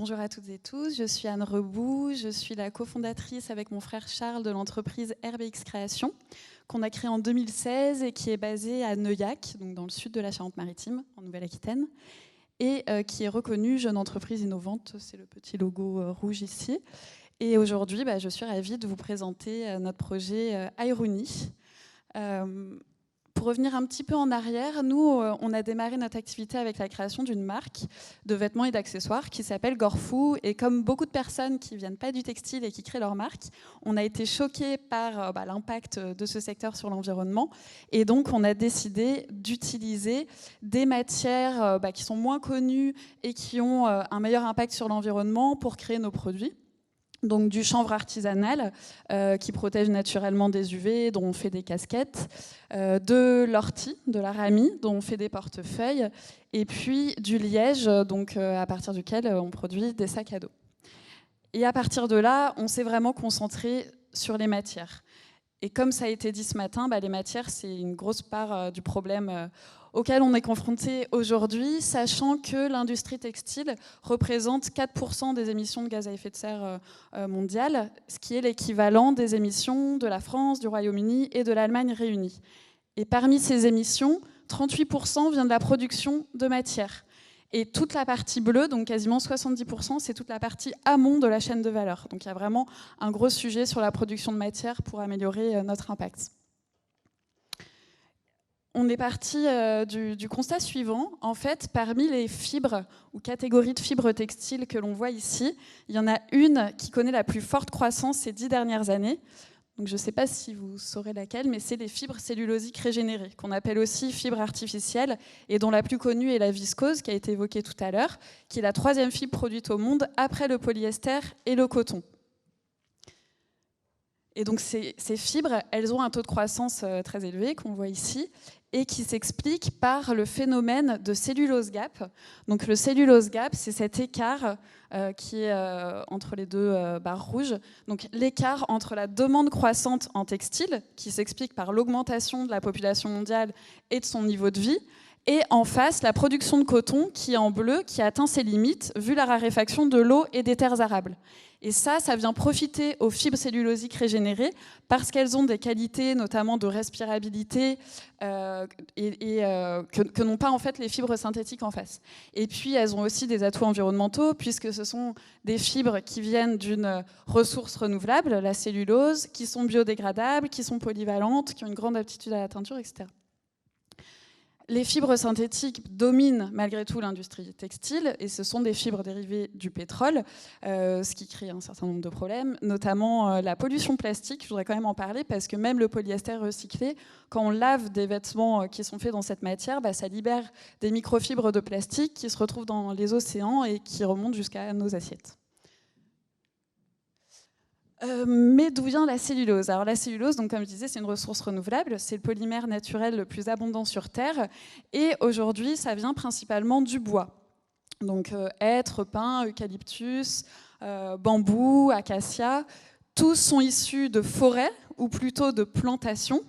Bonjour à toutes et tous, je suis Anne Reboux, je suis la cofondatrice avec mon frère Charles de l'entreprise RBX Création, qu'on a créée en 2016 et qui est basée à Neuillac, donc dans le sud de la Charente-Maritime, en Nouvelle-Aquitaine, et qui est reconnue jeune entreprise innovante, c'est le petit logo rouge ici. Et aujourd'hui, je suis ravie de vous présenter notre projet Aironi. Pour revenir un petit peu en arrière, nous, on a démarré notre activité avec la création d'une marque de vêtements et d'accessoires qui s'appelle Gorfou. Et comme beaucoup de personnes qui ne viennent pas du textile et qui créent leur marque, on a été choqués par l'impact de ce secteur sur l'environnement. Et donc, on a décidé d'utiliser des matières qui sont moins connues et qui ont un meilleur impact sur l'environnement pour créer nos produits. Donc du chanvre artisanal qui protège naturellement des UV, dont on fait des casquettes, de l'ortie, de l'aramie, dont on fait des portefeuilles, et puis du liège, donc à partir duquel on produit des sacs à dos. Et à partir de là, on s'est vraiment concentré sur les matières. Et comme ça a été dit ce matin, les matières, c'est une grosse part du problème auquel on est confronté aujourd'hui, sachant que l'industrie textile représente 4% des émissions de gaz à effet de serre mondiales, ce qui est l'équivalent des émissions de la France, du Royaume-Uni et de l'Allemagne réunies. Et parmi ces émissions, 38% vient de la production de matières. Et toute la partie bleue, donc quasiment 70%, c'est toute la partie amont de la chaîne de valeur. Donc il y a vraiment un gros sujet sur la production de matières pour améliorer notre impact. On est parti du constat suivant. En fait, parmi les fibres ou catégories de fibres textiles que l'on voit ici, il y en a une qui connaît la plus forte croissance ces 10 dernières années. Donc, je ne sais pas si vous saurez laquelle, mais c'est les fibres cellulosiques régénérées, qu'on appelle aussi fibres artificielles, et dont la plus connue est la viscose, qui a été évoquée tout à l'heure, qui est la 3e fibre produite au monde après le polyester et le coton. Et donc ces fibres, elles ont un taux de croissance très élevé, qu'on voit ici, et qui s'explique par le phénomène de cellulose gap. Donc le cellulose gap, c'est cet écart qui est entre les deux barres rouges. Donc l'écart entre la demande croissante en textile, qui s'explique par l'augmentation de la population mondiale et de son niveau de vie, et en face, la production de coton, qui est en bleu, qui atteint ses limites, vu la raréfaction de l'eau et des terres arables. Et ça vient profiter aux fibres cellulosiques régénérées parce qu'elles ont des qualités, notamment de respirabilité, que n'ont pas en fait les fibres synthétiques en face. Et puis, elles ont aussi des atouts environnementaux, puisque ce sont des fibres qui viennent d'une ressource renouvelable, la cellulose, qui sont biodégradables, qui sont polyvalentes, qui ont une grande aptitude à la teinture, etc. Les fibres synthétiques dominent malgré tout l'industrie textile et ce sont des fibres dérivées du pétrole, ce qui crée un certain nombre de problèmes, notamment la pollution plastique. Je voudrais quand même en parler parce que même le polyester recyclé, quand on lave des vêtements qui sont faits dans cette matière, ça libère des microfibres de plastique qui se retrouvent dans les océans et qui remontent jusqu'à nos assiettes. Mais d'où vient la cellulose? Alors la cellulose, donc, comme je disais, c'est une ressource renouvelable, c'est le polymère naturel le plus abondant sur Terre, et aujourd'hui, ça vient principalement du bois. Donc hêtre, pin, eucalyptus, bambou, acacia, tous sont issus de forêts, ou plutôt de plantations,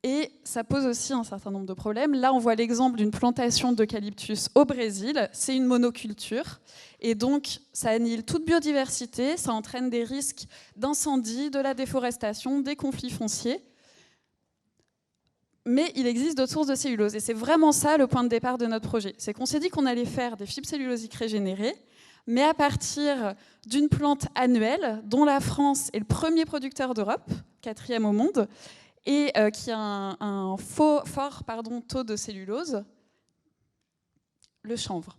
et ça pose aussi un certain nombre de problèmes. Là, on voit l'exemple d'une plantation d'eucalyptus au Brésil. C'est une monoculture. Et donc, ça annihile toute biodiversité. Ça entraîne des risques d'incendie, de la déforestation, des conflits fonciers. Mais il existe d'autres sources de cellulose. Et c'est vraiment ça le point de départ de notre projet. C'est qu'on s'est dit qu'on allait faire des fibres cellulosiques régénérées, mais à partir d'une plante annuelle, dont la France est le premier producteur d'Europe, 4e au monde, et qui a un fort taux de cellulose, le chanvre.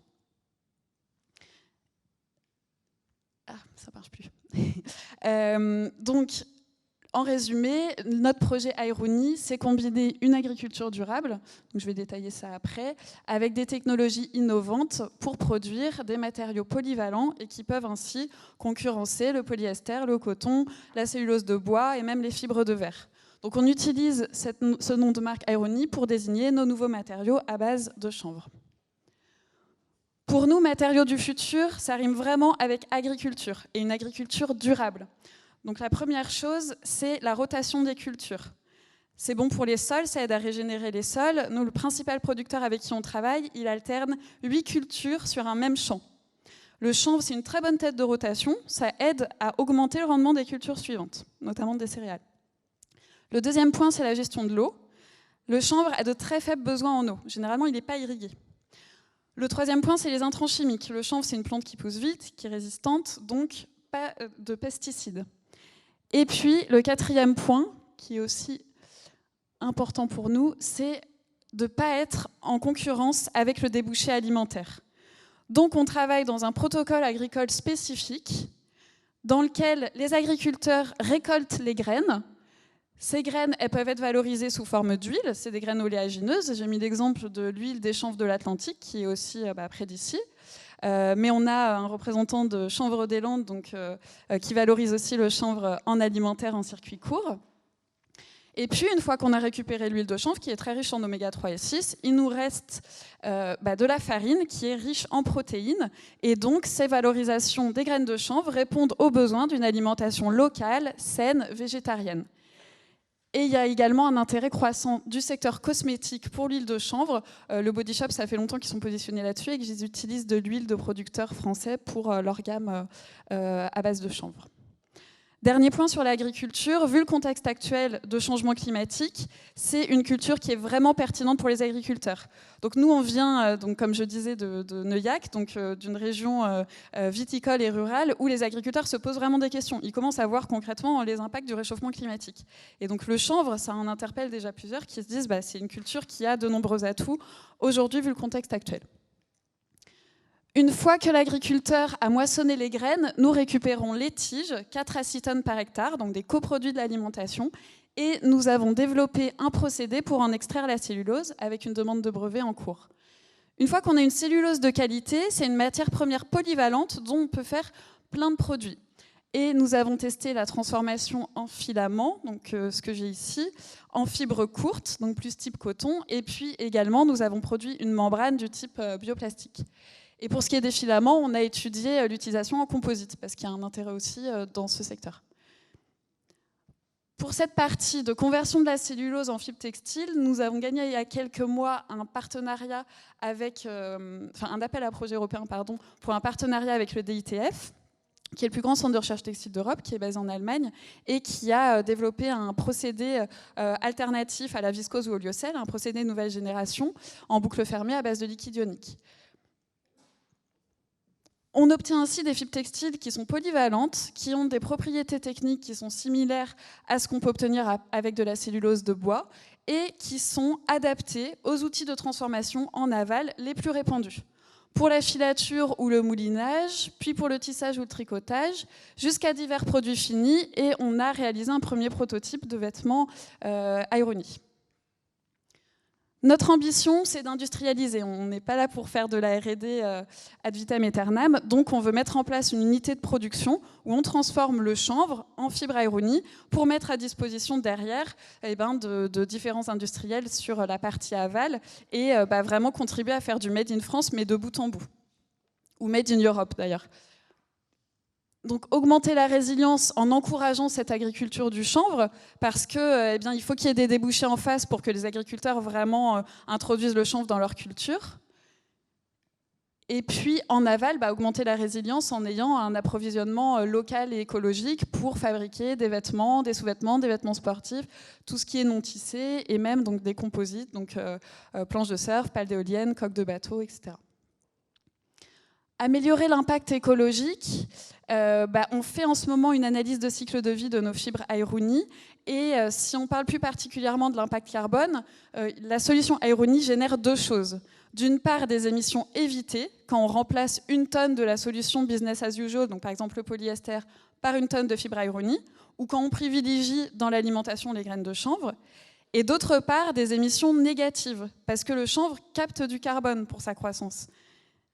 Ah, ça marche plus. Donc, en résumé, notre projet Aironi, c'est combiner une agriculture durable, donc je vais détailler ça après, avec des technologies innovantes pour produire des matériaux polyvalents et qui peuvent ainsi concurrencer le polyester, le coton, la cellulose de bois et même les fibres de verre. Donc on utilise ce nom de marque Aironi pour désigner nos nouveaux matériaux à base de chanvre. Pour nous, matériaux du futur, ça rime vraiment avec agriculture, et une agriculture durable. Donc la première chose, c'est la rotation des cultures. C'est bon pour les sols, ça aide à régénérer les sols. Nous, le principal producteur avec qui on travaille, il alterne 8 cultures sur un même champ. Le chanvre, c'est une très bonne tête de rotation. Ça aide à augmenter le rendement des cultures suivantes, notamment des céréales. Le deuxième point, c'est la gestion de l'eau. Le chanvre a de très faibles besoins en eau. Généralement, il n'est pas irrigué. Le troisième point, c'est les intrants chimiques. Le chanvre, c'est une plante qui pousse vite, qui est résistante, donc pas de pesticides. Et puis, le quatrième point, qui est aussi important pour nous, c'est de ne pas être en concurrence avec le débouché alimentaire. Donc, on travaille dans un protocole agricole spécifique dans lequel les agriculteurs récoltent les graines. Ces graines, elles peuvent être valorisées sous forme d'huile. C'est des graines oléagineuses. J'ai mis l'exemple de l'huile des chanvres de l'Atlantique, qui est aussi près d'ici. Mais on a un représentant de Chanvre des Landes qui valorise aussi le chanvre en alimentaire en circuit court. Et puis, une fois qu'on a récupéré l'huile de chanvre, qui est très riche en oméga 3 et 6, il nous reste de la farine, qui est riche en protéines. Et donc, ces valorisations des graines de chanvre répondent aux besoins d'une alimentation locale, saine, végétarienne. Et il y a également un intérêt croissant du secteur cosmétique pour l'huile de chanvre. Le Body Shop, ça fait longtemps qu'ils sont positionnés là-dessus et qu'ils utilisent de l'huile de producteurs français pour leur gamme à base de chanvre. Dernier point sur l'agriculture, vu le contexte actuel de changement climatique, c'est une culture qui est vraiment pertinente pour les agriculteurs. Donc nous, on vient, comme je disais, de Neuillac, d'une région viticole et rurale, où les agriculteurs se posent vraiment des questions. Ils commencent à voir concrètement les impacts du réchauffement climatique. Et donc le chanvre, ça en interpelle déjà plusieurs qui se disent c'est une culture qui a de nombreux atouts aujourd'hui, vu le contexte actuel. Une fois que l'agriculteur a moissonné les graines, nous récupérons les tiges, 4 à 6 tonnes par hectare, donc des coproduits de l'alimentation, et nous avons développé un procédé pour en extraire la cellulose avec une demande de brevet en cours. Une fois qu'on a une cellulose de qualité, c'est une matière première polyvalente dont on peut faire plein de produits. Et nous avons testé la transformation en filament, donc ce que j'ai ici, en fibres courtes, donc plus type coton, et puis également nous avons produit une membrane du type bioplastique. Et pour ce qui est des filaments, on a étudié l'utilisation en composite, parce qu'il y a un intérêt aussi dans ce secteur. Pour cette partie de conversion de la cellulose en fibre textile, nous avons gagné il y a quelques mois un partenariat avec, un appel à projet européen, pour un partenariat avec le DITF, qui est le plus grand centre de recherche textile d'Europe, qui est basé en Allemagne, et qui a développé un procédé alternatif à la viscose ou au lyocell, un procédé de nouvelle génération, en boucle fermée à base de liquide ionique. On obtient ainsi des fibres textiles qui sont polyvalentes, qui ont des propriétés techniques qui sont similaires à ce qu'on peut obtenir avec de la cellulose de bois et qui sont adaptées aux outils de transformation en aval les plus répandus. Pour la filature ou le moulinage, puis pour le tissage ou le tricotage, jusqu'à divers produits finis, et on a réalisé un premier prototype de vêtements Irony. Notre ambition, c'est d'industrialiser. On n'est pas là pour faire de la R&D ad vitam aeternam. Donc, on veut mettre en place une unité de production où on transforme le chanvre en fibre Irony pour mettre à disposition derrière de différents industriels sur la partie aval et vraiment contribuer à faire du Made in France, mais de bout en bout. Ou Made in Europe, d'ailleurs. Donc augmenter la résilience en encourageant cette agriculture du chanvre, parce que il faut qu'il y ait des débouchés en face pour que les agriculteurs vraiment introduisent le chanvre dans leur culture. Et puis en aval, augmenter la résilience en ayant un approvisionnement local et écologique pour fabriquer des vêtements, des sous-vêtements, des vêtements sportifs, tout ce qui est non tissé, et même donc, des composites, donc planches de surf, pales d'éoliennes, coques de bateau, etc. Améliorer l'impact écologique, on fait en ce moment une analyse de cycle de vie de nos fibres Irony, et si on parle plus particulièrement de l'impact carbone, la solution Irony génère deux choses. D'une part, des émissions évitées quand on remplace une tonne de la solution business as usual, donc par exemple le polyester, par une tonne de fibres Irony, ou quand on privilégie dans l'alimentation les graines de chanvre. Et d'autre part, des émissions négatives, parce que le chanvre capte du carbone pour sa croissance,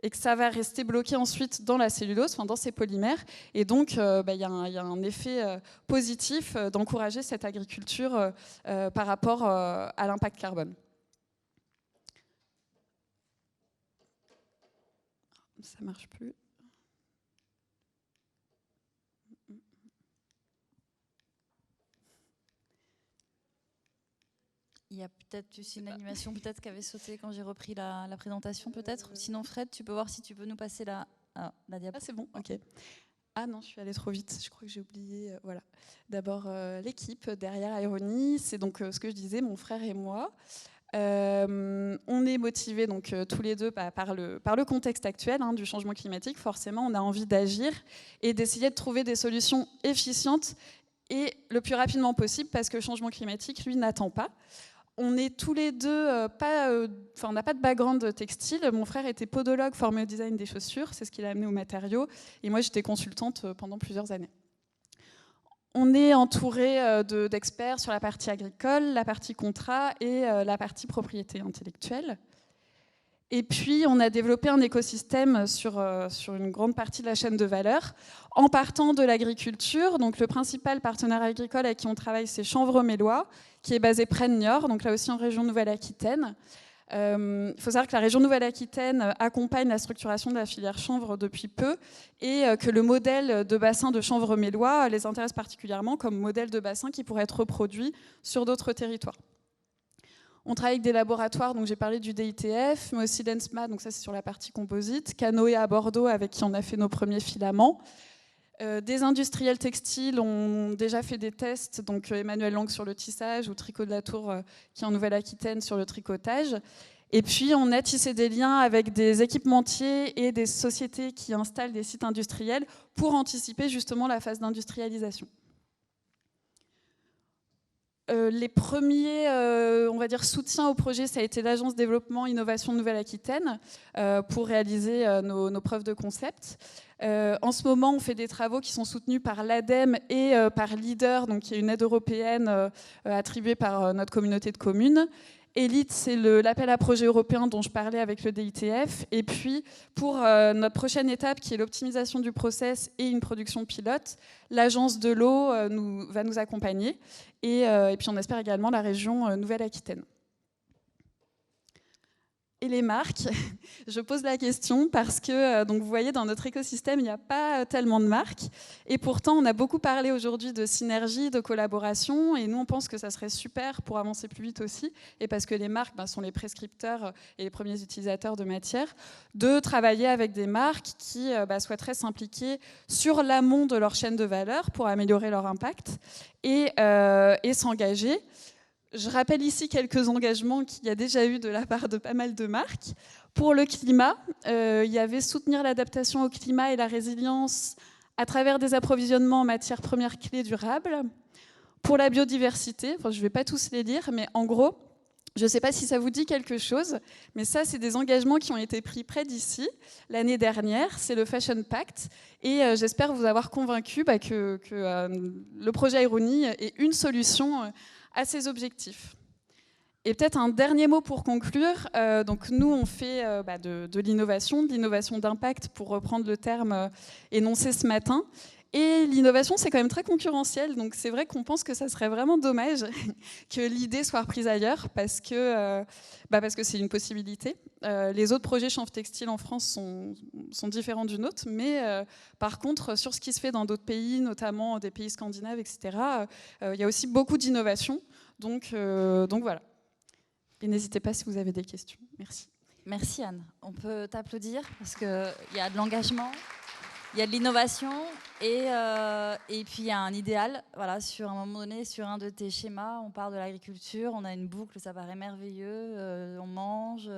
et que ça va rester bloqué ensuite dans la cellulose, dans ces polymères. Et donc, y a un effet positif d'encourager cette agriculture par rapport à l'impact carbone. Ça ne marche plus. Il y a peut-être une animation qui avait sauté quand j'ai repris la présentation, peut-être. Sinon, Fred, tu peux voir si tu peux nous passer la la diapo. Ah, c'est bon, ok. Ah non, je suis allée trop vite, je crois que j'ai oublié. Voilà. D'abord, l'équipe derrière Aeronie, c'est donc ce que je disais, mon frère et moi. On est motivés donc, tous les deux par le contexte actuel du changement climatique. Forcément, on a envie d'agir et d'essayer de trouver des solutions efficientes et le plus rapidement possible parce que le changement climatique, lui, n'attend pas. On est tous les deux on n'a pas de background textile. Mon frère était podologue formé au design des chaussures, c'est ce qui l'a amené aux matériaux. Et moi, j'étais consultante pendant plusieurs années. On est entouré d'experts sur la partie agricole, la partie contrat et la partie propriété intellectuelle. Et puis, on a développé un écosystème sur une grande partie de la chaîne de valeur, en partant de l'agriculture. Donc, le principal partenaire agricole avec qui on travaille, c'est Chanvre-Mélois, qui est basé près de Niort, donc là aussi en région Nouvelle-Aquitaine. Il faut savoir que la région Nouvelle-Aquitaine accompagne la structuration de la filière chanvre depuis peu et que le modèle de bassin de Chanvre-Mélois les intéresse particulièrement comme modèle de bassin qui pourrait être reproduit sur d'autres territoires. On travaille avec des laboratoires, donc j'ai parlé du DITF, mais aussi l'ENSMA, donc ça c'est sur la partie composite, Canoë à Bordeaux avec qui on a fait nos premiers filaments. Des industriels textiles ont déjà fait des tests, donc Emmanuel Lang sur le tissage ou Tricot de la Tour qui est en Nouvelle-Aquitaine sur le tricotage. Et puis on a tissé des liens avec des équipementiers et des sociétés qui installent des sites industriels pour anticiper justement la phase d'industrialisation. Les premiers, on va dire, soutiens au projet, ça a été l'Agence Développement Innovation Nouvelle-Aquitaine pour réaliser nos preuves de concept. En ce moment, on fait des travaux qui sont soutenus par l'ADEME et par LEADER, donc qui est une aide européenne attribuée par notre communauté de communes. ELITE, c'est l'appel à projet européen dont je parlais avec le DITF. Et puis, pour notre prochaine étape, qui est l'optimisation du process et une production pilote, l'Agence de l'eau va nous accompagner. Et puis, on espère également la région Nouvelle-Aquitaine. Et les marques, je pose la question parce que donc vous voyez dans notre écosystème il n'y a pas tellement de marques et pourtant on a beaucoup parlé aujourd'hui de synergie, de collaboration et nous on pense que ça serait super pour avancer plus vite aussi et parce que les marques sont les prescripteurs et les premiers utilisateurs de matière, de travailler avec des marques qui souhaiteraient s'impliquer sur l'amont de leur chaîne de valeur pour améliorer leur impact et s'engager. Je rappelle ici quelques engagements qu'il y a déjà eu de la part de pas mal de marques. Pour le climat, il y avait soutenir l'adaptation au climat et la résilience à travers des approvisionnements en matières premières clés durables. Pour la biodiversité, je ne vais pas tous les lire, mais en gros, je ne sais pas si ça vous dit quelque chose, mais ça, c'est des engagements qui ont été pris près d'ici l'année dernière. C'est le Fashion Pact. Et j'espère vous avoir convaincu que le projet Aeronie est une solution à ces objectifs. Et peut-être un dernier mot pour conclure. Donc nous, on fait de l'innovation d'impact, pour reprendre le terme énoncé ce matin. Et l'innovation, c'est quand même très concurrentiel. Donc c'est vrai qu'on pense que ça serait vraiment dommage que l'idée soit reprise ailleurs parce que c'est une possibilité. Les autres projets chanvre textile en France sont différents du nôtre, mais par contre, sur ce qui se fait dans d'autres pays, notamment des pays scandinaves, etc., il y a aussi beaucoup d'innovation. Donc voilà. Et n'hésitez pas si vous avez des questions. Merci. Merci Anne. On peut t'applaudir parce qu'il y a de l'engagement, il y a de l'innovation et puis il y a un idéal. Voilà, sur un moment donné, sur un de tes schémas, on parle de l'agriculture, on a une boucle, ça paraît merveilleux, on mange,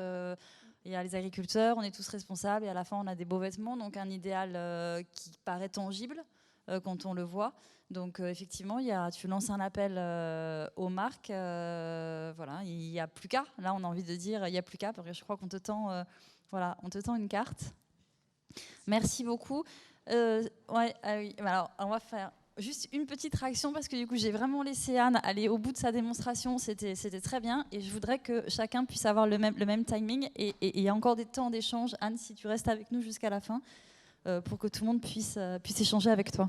il y a les agriculteurs, on est tous responsables et à la fin on a des beaux vêtements, donc un idéal qui paraît tangible quand on le voit. Donc effectivement, tu lances un appel aux marques. Voilà, il n'y a plus qu'à. Là, on a envie de dire il n'y a plus qu'à parce que je crois qu'on te tend, on te tend une carte. Merci beaucoup. Oui. Alors, on va faire juste une petite réaction parce que du coup, j'ai vraiment laissé Anne aller au bout de sa démonstration. C'était très bien et je voudrais que chacun puisse avoir le même timing. Et il y a encore des temps d'échange. Anne, si tu restes avec nous jusqu'à la fin pour que tout le monde puisse échanger avec toi.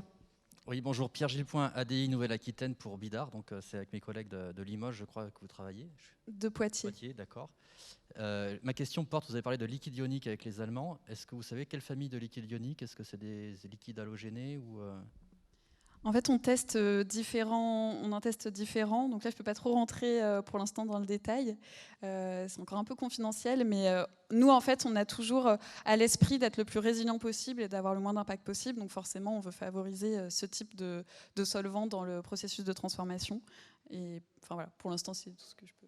Oui, bonjour, Pierre-Gilles Point, ADI Nouvelle-Aquitaine pour Bidart. Donc, c'est avec mes collègues de Limoges, je crois, que vous travaillez. De Poitiers. Poitiers, d'accord. Ma question porte, vous avez parlé de liquide ionique avec les Allemands. Est-ce que vous savez quelle famille de liquide ionique? Est-ce que c'est des liquides halogénés ou En fait, on en teste différents. Donc là, je ne peux pas trop rentrer pour l'instant dans le détail. C'est encore un peu confidentiel, mais nous, en fait, on a toujours à l'esprit d'être le plus résilient possible et d'avoir le moins d'impact possible. Donc forcément, on veut favoriser ce type de solvant dans le processus de transformation. Et enfin voilà, pour l'instant, c'est tout ce que je peux.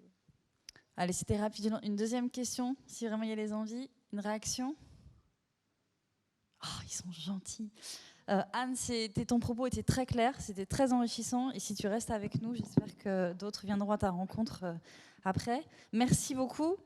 Allez, c'était rapide. Une deuxième question, si vraiment il y a les envies. Une réaction? Oh, ils sont gentils. Anne, ton propos était très clair, c'était très enrichissant. Et si tu restes avec nous, j'espère que d'autres viendront à ta rencontre après. Merci beaucoup.